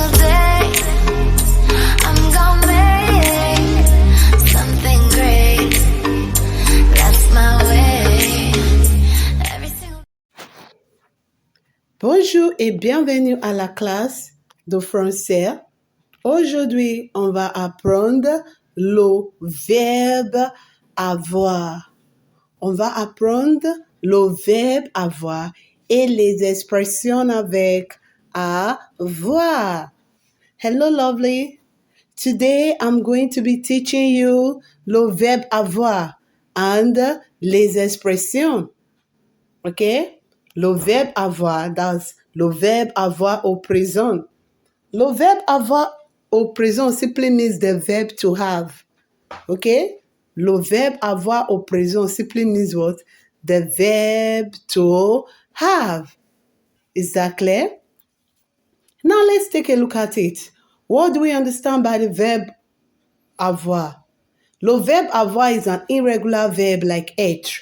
single day I'm gonna make something great. That's my way. Every single... Bonjour et bienvenue à la classe de français. Aujourd'hui, on va apprendre le verbe avoir. On va apprendre le verbe avoir et les expressions avec avoir. Hello, lovely. Today, I'm going to be teaching you le verbe avoir and les expressions. Okay? Le verbe avoir, that's le verbe avoir au présent. Le verbe avoir au présent simply means the verb to have. Okay? Le verbe avoir au présent simply means what? The verb to have. Is that clear? Now let's take a look at it. What do we understand by the verb avoir? Le verbe avoir is an irregular verb like être.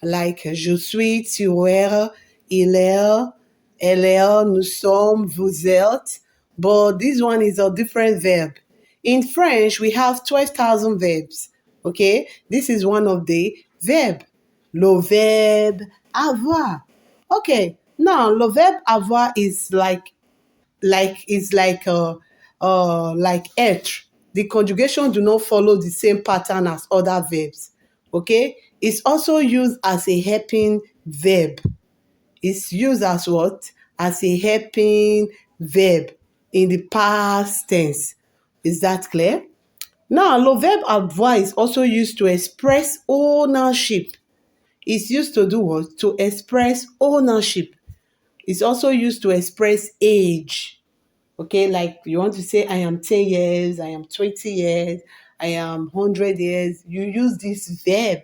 Like je suis, tu es, il est, elle est, nous sommes, vous êtes. But this one is a different verb. In French, we have 12,000 verbs. Okay? This is one of the verbs. Le verbe avoir. Okay. Now, le verbe avoir is like être. The conjugation do not follow the same pattern as other verbs. Okay? It's also used as a helping verb. It's used as what? As a helping verb in the past tense. Is that clear? Now, le verbe avoir is also used to express ownership. It's used to do what? To express ownership. It's also used to express age. Okay, like you want to say, I am 10 years, I am 20 years, I am 100 years. You use this verb.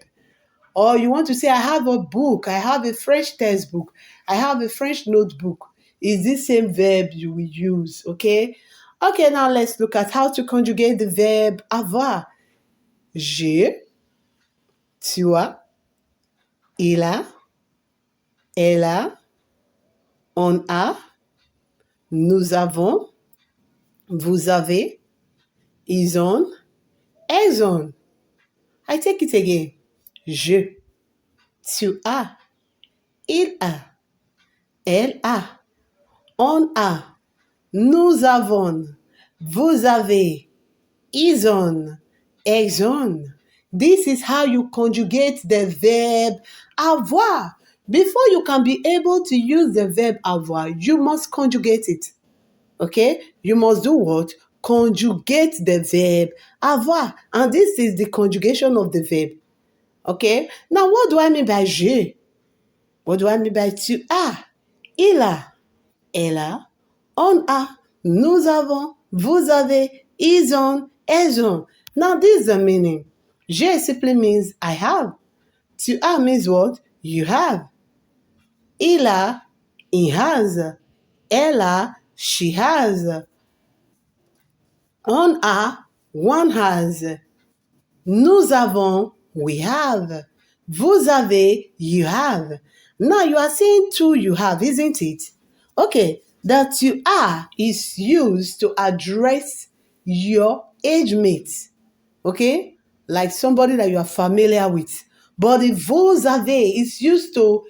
Or you want to say, I have a book, I have a French textbook, I have a French notebook. Is this same verb you will use, okay? Okay, now let's look at how to conjugate the verb avoir. J'ai, tu as, il a, elle a, on a, nous avons, vous avez, ils ont, elles ont. I take it again. Je, tu as, il a, elle a, on a, nous avons, vous avez, ils ont, elles ont. This is how you conjugate the verb avoir. Before you can be able to use the verb avoir, you must conjugate it. Okay? You must do what? Conjugate the verb avoir. And this is the conjugation of the verb. Okay? Now, what do I mean by je? What do I mean by tu as? Il a, elle a, on a, nous avons, vous avez, ils ont, elles ont. Now, this is the meaning. Je simply means I have. Tu as means what? You have. Il a, he has. Elle a, she has. On a, one has. Nous avons, we have. Vous avez, you have. Now you are saying two you have, isn't it? Okay, that you are is used to address your age mates. Okay? Like somebody that you are familiar with. But the vous avez is used to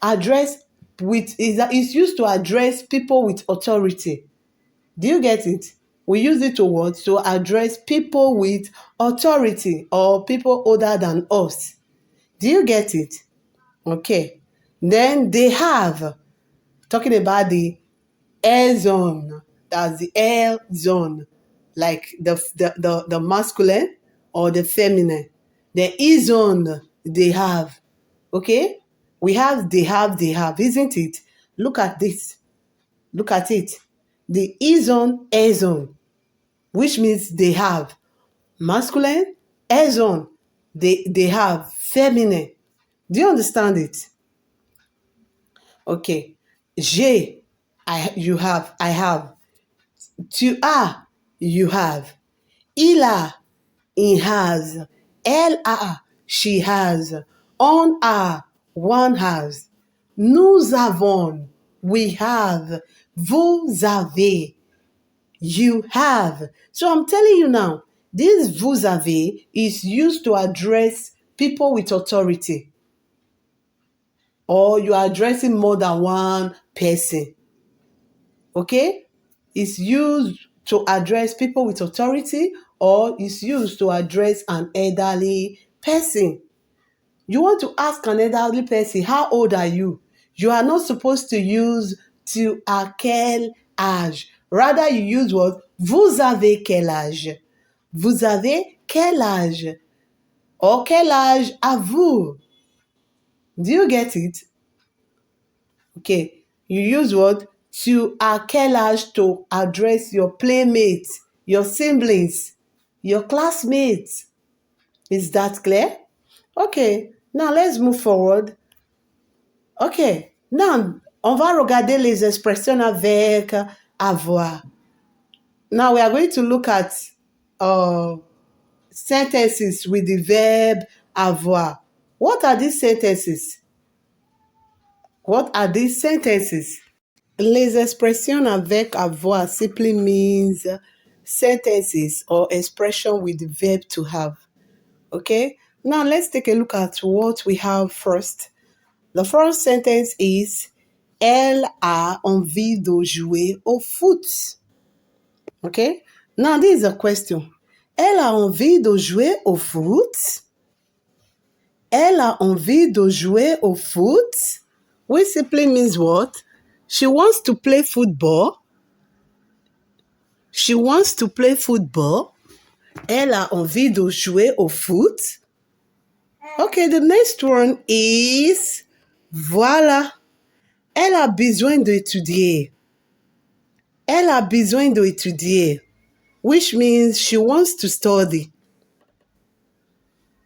address is used to address people with authority. Do you get it? We use it to what? To address people with authority or people older than us. Do you get it? Okay. Then they have, talking about the air zone. That's the air zone. Like the masculine or the feminine. The E zone, they have. Okay? We have, they have, isn't it? Look at this. Look at it. The E zone, A zone, which means they have masculine, A zone, they have feminine. Do you understand it? Okay. J'ai, you have, I have. Tu as, you have. Il a, he has. Elle a, she has. On a, one has. Nous avons, we have. Vous avez. You have. So I'm telling you now, this vous avez is used to address people with authority, or you are addressing more than one person. Okay? It's used to address people with authority, or it's used to address an elderly person. You want to ask an elderly person, how old are you? You are not supposed to use tu as quel âge. Rather, you use what? Vous avez quel âge? Vous avez quel âge? Or quel âge avez-vous? Do you get it? Okay. You use what? Tu as quel âge to address your playmates, your siblings, your classmates. Is that clear? Okay. Now let's move forward. Ok, now, on va regarder les expressions avec avoir. Now, we are going to look at sentences with the verb avoir. What are these sentences? What are these sentences? Les expressions avec avoir simply means sentences or expression with the verb to have. Okay, now let's take a look at what we have first. The first sentence is elle a envie de jouer au foot. Okay? Now, this is a question. Elle a envie de jouer au foot? Elle a envie de jouer au foot? Which simply means what? She wants to play football. She wants to play football. Elle a envie de jouer au foot. Okay, the next one is voilà. Elle a besoin d'étudier. Elle a besoin d'étudier, which means she wants to study.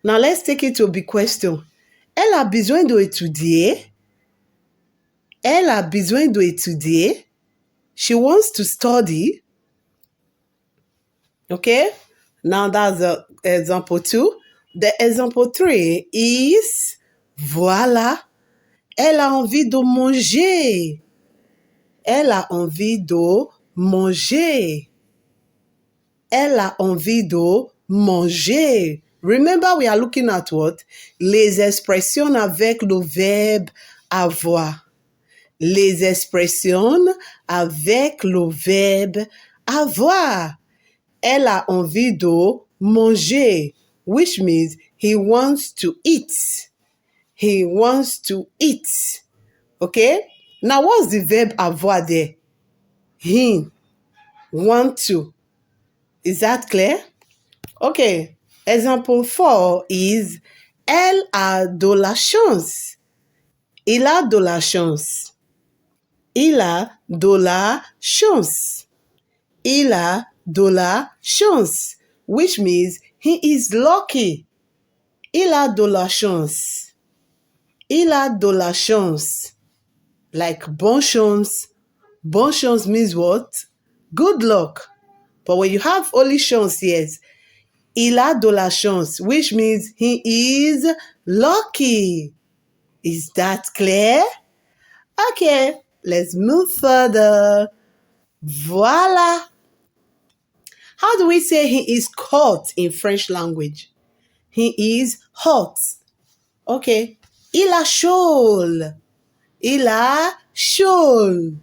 Now let's take it to a big question. Elle a besoin d'étudier. Elle a besoin d'étudier. She wants to study. Okay? Now that's example 2. The example 3 is voilà. Elle a envie de manger. Elle a envie de manger. Elle a envie de manger. Remember, we are looking at what? Les expressions avec le verbe avoir. Les expressions avec le verbe avoir. Elle a envie de manger, which means he wants to eat. He wants to eat. Okay? Now, what's the verb avoir there? He want to. Is that clear? Okay. Example 4 is elle a de la chance. Il a de la chance. Il a de la chance. Il a de la chance, which means he is lucky. Il a de la chance. Il a de la chance. Like bonne chance. Bonne chance means what? Good luck. But when you have only chance, yes, il a de la chance, which means he is lucky. Is that clear? Okay, let's move further. Voila. How do we say he is hot in French language? He is hot. Okay. Il a chaud. Il a chaud.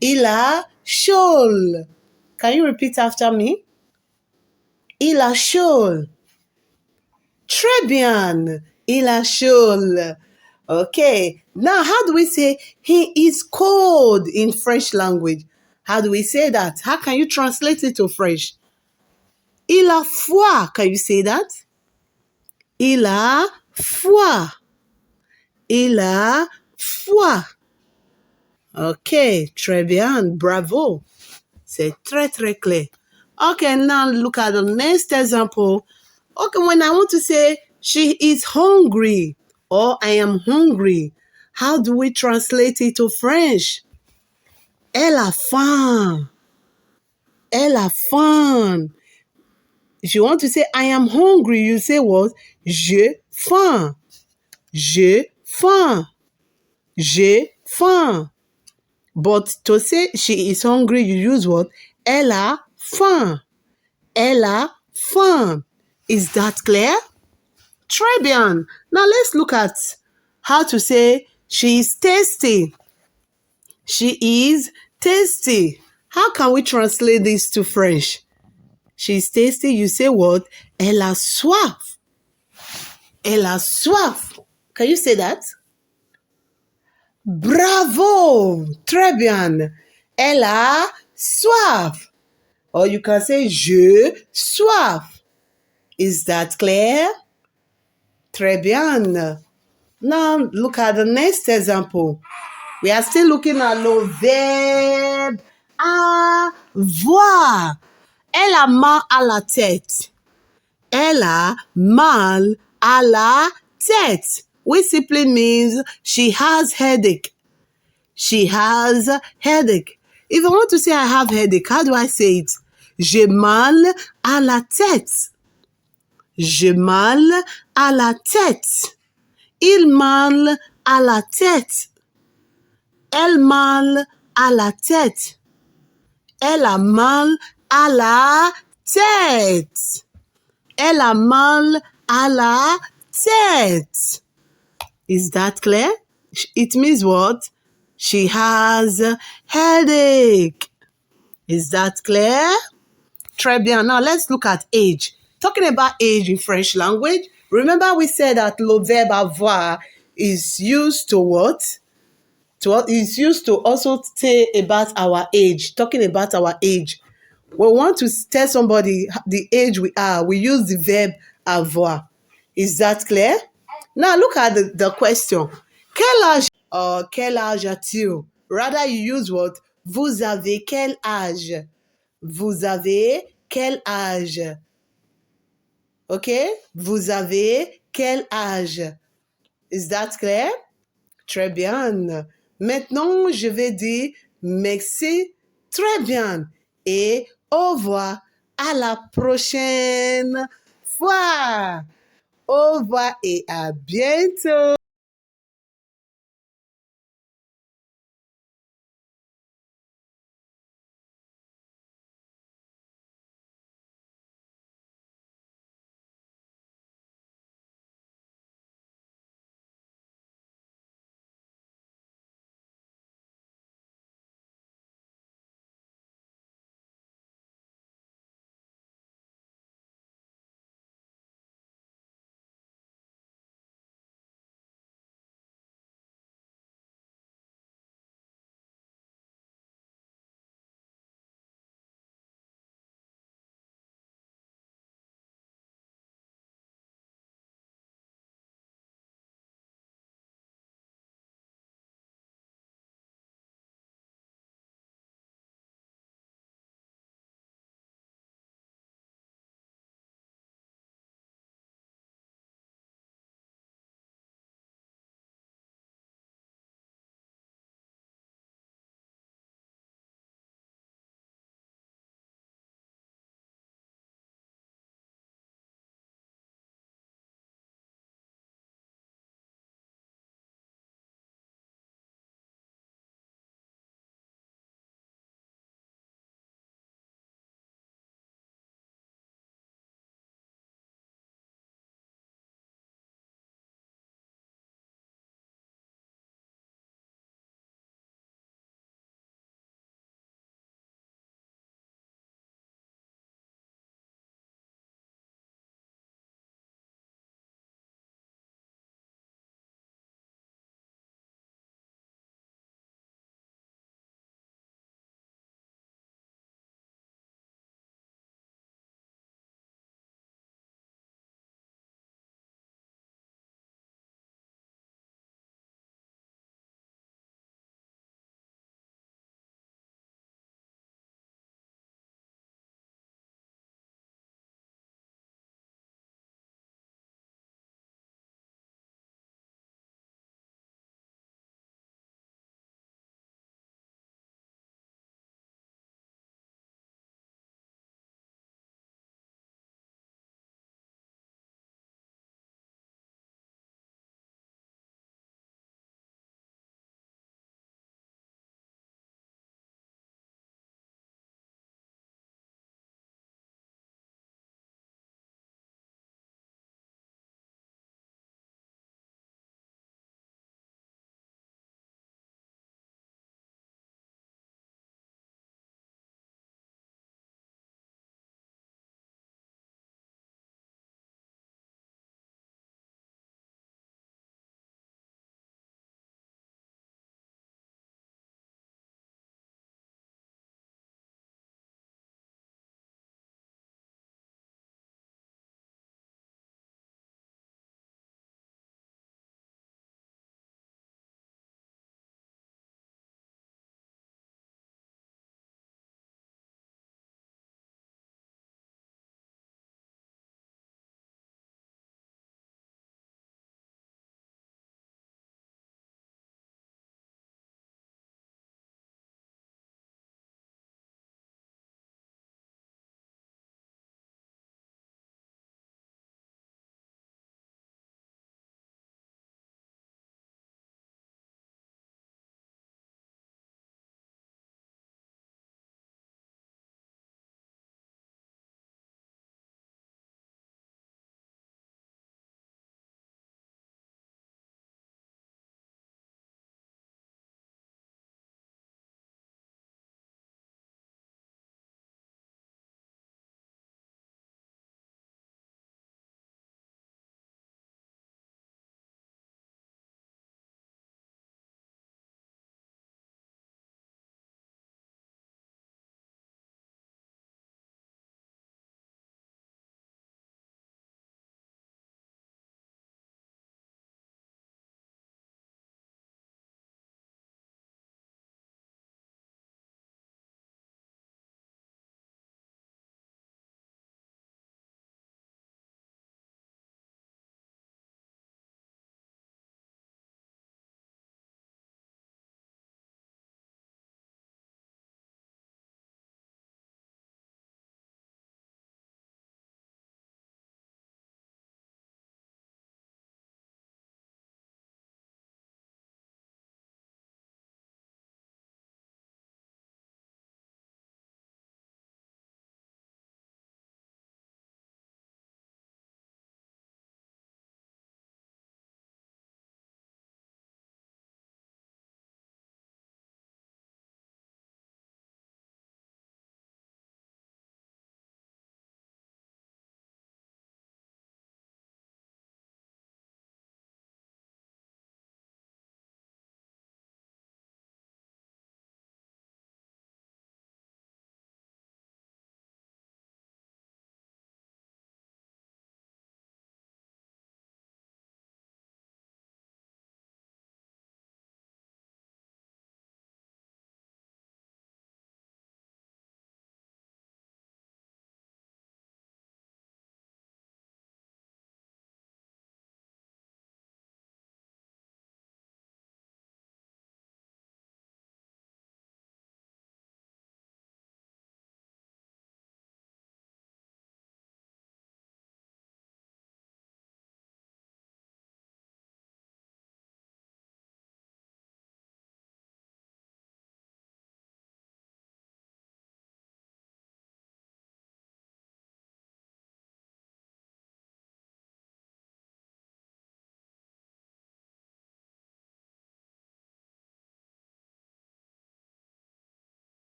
Il a chaud. Can you repeat after me? Il a chaud. Très bien. Il a chaud. Okay. Now, how do we say he is cold in French language? How do we say that? How can you translate it to French? Il a froid. Can you say that? Il a froid. Il a froid. Okay. Très bien. Bravo. C'est très, très clair. Okay, now look at the next example. Okay, when I want to say she is hungry or I am hungry, how do we translate it to French? Elle a faim. Elle a faim. If you want to say I am hungry, you say what? J'ai faim. J'ai faim. J'ai faim. But to say she is hungry, you use what? Elle a faim. Elle a faim. Is that clear? Très bien. Now let's look at how to say she is tasty. She is tasty. How can we translate this to French? She is tasty. You say what? Elle a soif. Elle a soif. Can you say that? Bravo! Très bien. Elle a soif. Or you can say je soif. Is that clear? Très bien. Now look at the next example. We are still looking at le verbe avoir. Elle a mal à la tête. Elle a mal à la tête, which simply means she has headache. She has headache. If I want to say I have headache, how do I say it? J'ai mal à la tête. J'ai mal à la tête. Il mal à la tête. Elle mal à la tête. Elle a mal à la tête. Elle a mal à la tête. Is that clear? It means what? She has headache. Is that clear? Très bien. Now let's look at age. Talking about age in French language, remember we said that le verbe avoir is used to what? It's used to also say about our age, talking about our age. When we want to tell somebody the age we are, we use the verb avoir. Is that clear? Now look at the question. Quel âge or quel âge as-tu? Rather you use what? Vous avez quel âge? Vous avez quel âge? Okay? Vous avez quel âge? Is that clear? Très bien. Maintenant, je vais dire merci, très bien, et au revoir à la prochaine fois. Au revoir et à bientôt.